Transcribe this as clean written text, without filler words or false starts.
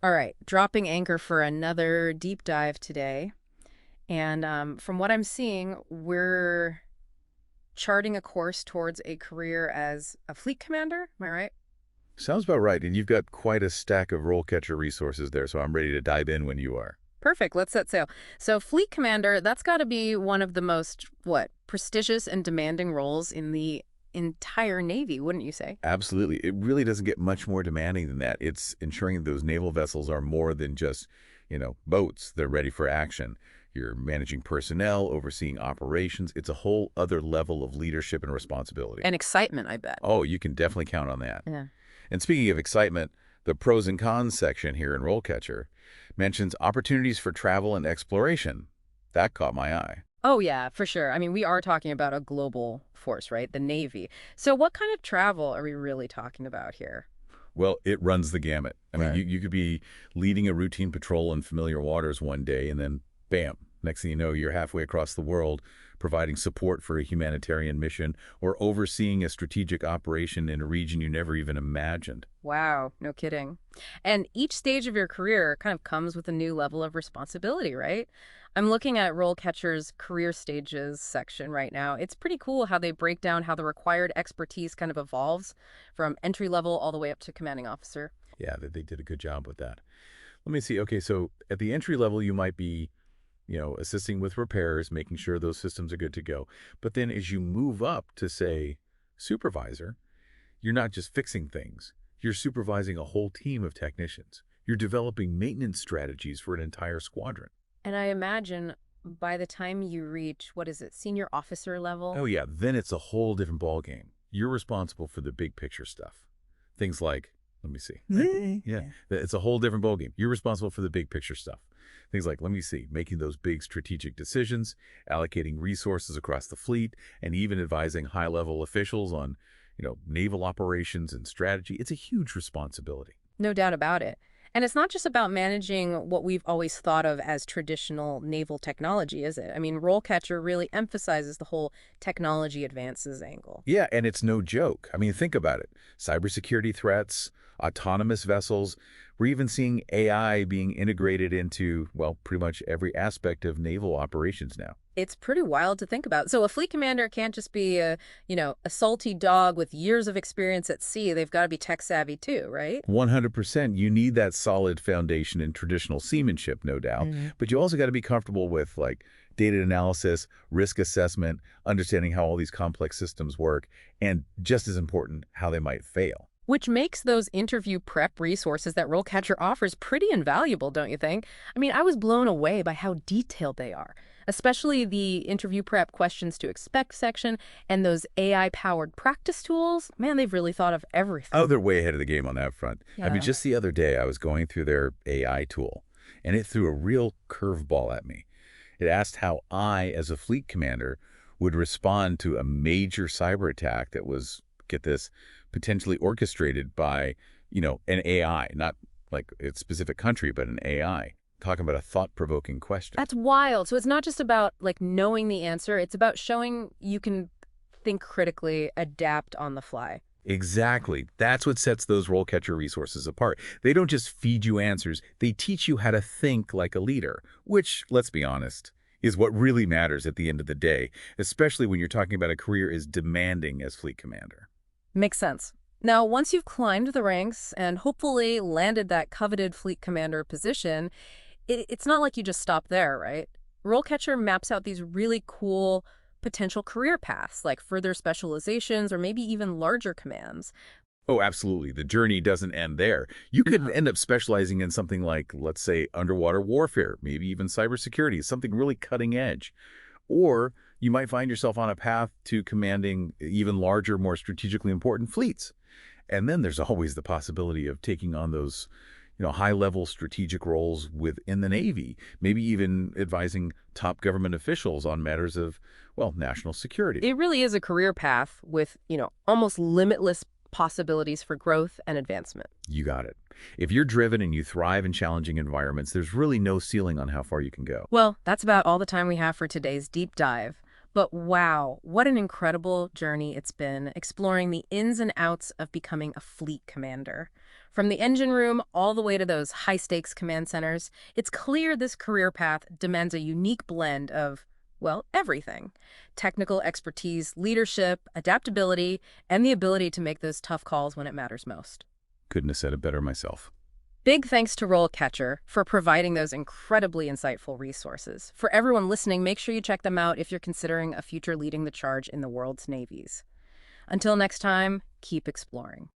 All right, dropping anchor for another deep dive today. And from what I'm seeing, we're charting a course towards a career as a fleet commander. Am I right? Sounds about right, and you've got quite a stack of RoleCatcher resources there, so I'm ready to dive in when you are. Perfect. Let's set sail. So, fleet commander, that's got to be one of the most, prestigious and demanding roles in the entire Navy, wouldn't you say? Absolutely. It really doesn't get much more demanding than that. It's ensuring those naval vessels are more than just, boats. They're ready for action. You're managing personnel, overseeing operations. It's a whole other level of leadership and responsibility. And excitement, I bet. Oh, you can definitely count on that. Yeah. And speaking of excitement, the pros and cons section here in RoleCatcher mentions opportunities for travel and exploration. That caught my eye. Oh, yeah, for sure. I mean, we are talking about a global force, right? The Navy. So, what kind of travel are we really talking about here? Well, it runs the gamut. I mean, Right. you could be leading a routine patrol in familiar waters one day, and then bam, next thing you know, you're halfway across the world providing support for a humanitarian mission or overseeing a strategic operation in a region you never even imagined. Wow, no kidding. And each stage of your career kind of comes with a new level of responsibility, right? I'm looking at RoleCatcher's career stages section right now. It's pretty cool how they break down how the required expertise kind of evolves from entry level all the way up to commanding officer. Yeah, they did a good job with that. Let me see. Okay, so at the entry level, you might be assisting with repairs, making sure those systems are good to go. But then as you move up to, say, supervisor, you're not just fixing things. You're supervising a whole team of technicians. You're developing maintenance strategies for an entire squadron. And I imagine by the time you reach, what is it, senior officer level? Oh yeah, then it's a whole different ballgame. You're responsible for the big picture stuff. Things like, let me see. Yeah, it's a whole different ballgame. You're responsible for the big picture stuff. Things like, let me see, making those big strategic decisions, allocating resources across the fleet, and even advising high-level officials on, naval operations and strategy. It's a huge responsibility. No doubt about it. And it's not just about managing what we've always thought of as traditional naval technology, is it? I mean, Rollcatcher really emphasizes the whole technology advances angle. Yeah, and it's no joke. I mean, think about it. Cybersecurity threats, autonomous vessels. We're even seeing AI being integrated into, well, pretty much every aspect of naval operations now. It's pretty wild to think about. So a fleet commander can't just be a salty dog with years of experience at sea. They've got to be tech savvy too, right? 100%. You need that solid foundation in traditional seamanship, no doubt. Hmm. But you also got to be comfortable with, like, data analysis, risk assessment, understanding how all these complex systems work, and just as important, how they might fail. Which makes those interview prep resources that Rollcatcher offers pretty invaluable, don't you think? I mean, I was blown away by how detailed they are, especially the interview prep questions to expect section and those AI-powered practice tools. Man, they've really thought of Oh, everything. they're way ahead of the game on that front. I mean, Yeah. just the other day, I was going through their AI tool, and it threw a real curveball at me. It asked how I, as a fleet commander, would respond to a major cyber attack that was, get this, potentially orchestrated by, an AI, not like a specific country, but an AI. Talking about a thought-provoking question. That's wild. So it's not just about like knowing the answer, it's about showing you can think critically, adapt on the fly. Exactly. That's what sets those RoleCatcher resources apart. They don't just feed you answers, they teach you how to think like a leader, which, let's be honest, is what really matters at the end of the day, especially when you're talking about a career as demanding as fleet commander. Makes sense. Now, once you've climbed the ranks and hopefully landed that coveted fleet commander position, it's not like you just stop there, right? Rollcatcher maps out these really cool potential career paths, like further specializations or maybe even larger commands. Oh, absolutely. The journey doesn't end there. You could end up specializing in something like, let's say, underwater warfare, maybe even cybersecurity, something really cutting edge. Or you might find yourself on a path to commanding even larger, more strategically important fleets. And then there's always the possibility of taking on those, high-level strategic roles within the Navy, maybe even advising top government officials on matters of, well, national security. It really is a career path with, almost limitless possibilities for growth and advancement. You got it. If you're driven and you thrive in challenging environments, there's really no ceiling on how far you can go. Well, that's about all the time we have for today's deep dive. But wow, what an incredible journey it's been exploring the ins and outs of becoming a fleet commander. From the engine room all the way to those high-stakes command centers, it's clear this career path demands a unique blend of, well, everything. Technical expertise, leadership, adaptability, and the ability to make those tough calls when it matters most. Couldn't have said it better myself. Big thanks to RoleCatcher for providing those incredibly insightful resources. For everyone listening, make sure you check them out if you're considering a future leading the charge in the world's navies. Until next time, keep exploring.